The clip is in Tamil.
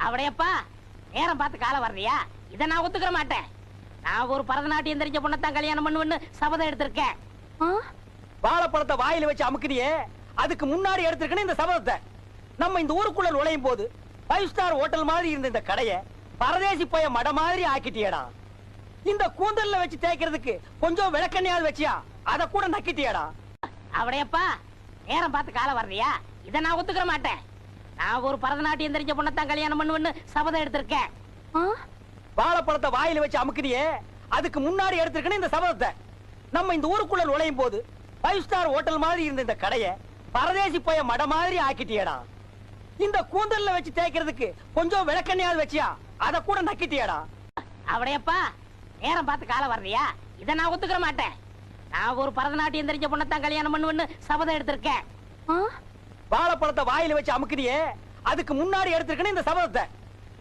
அவடையப்பா நேரம் பார்த்து காலம் வர்றியா? இதை நான் ஒத்துக்கிற மாட்டேன். நான் ஒரு பரதநாட்டியம் தெரிஞ்ச பொண்ணத்தான் கல்யாணம் பண்ணுவேன்னு சபதம் எடுத்திருக்கேன். வாழைப்பழத்தை வாயில வச்சு அமுக்குறியே, அதுக்கு முன்னாடி எடுத்திருக்கணும் இந்த சபதத்தை. நம்ம இந்த ஊருக்குள்ள நுழையும் போது 5 ஸ்டார் ஹோட்டல் மாதிரி இருந்த இந்த கடையை பரதேசி போய மட மாதிரி ஆக்கிட்டியடா. இந்த கூந்தல்ல வச்சு தேய்க்கிறதுக்கு கொஞ்சம் விளக்கெண்ணையாவது வச்சியா, அத கூட நக்கிட்டியடா. அவடையப்பா நேரம் பார்த்து காலம் வர்றியா? இதை நான் ஒத்துக்கிற மாட்டேன். நான் ஒரு பரதநாட்டியம் தெரிஞ்ச பொண்ணத்தான் கல்யாணம் பண்ணுவேன்னு சபதம் எடுத்திருக்கேன். வாழைப்பழத்தை வாயில வச்சு அமுக்குறியே, அதுக்கு முன்னாடி எடுத்திருக்கணும் இந்த சபதத்தை. நம்ம இந்த ஊருக்குள்ள நுழையும் போது 5 ஸ்டார் ஹோட்டல் மாதிரி இருந்த இந்த கடையை பரதேசி போய மட மாதிரி ஆக்கிட்டியடா. இந்த கூந்தல்ல வச்சு தேய்க்கிறதுக்கு கொஞ்சம் விளக்கெண்ணையாவது வச்சியா, அத கூட நக்கிட்டியடா. அவடையப்பா நேரம் பார்த்து காலம் வர்றியா? இதை நான் ஒத்துக்கிற மாட்டேன். நான் ஒரு பரதநாட்டியம் தெரிஞ்ச பொண்ணத்தான் கல்யாணம் பண்ணுவேன்னு சபதம் எடுத்திருக்கேன். வாழைப்பழத்தை வாயில வச்சு அமுக்குறியே, அதுக்கு முன்னாடி எடுத்திருக்கணும் இந்த சபதத்தை.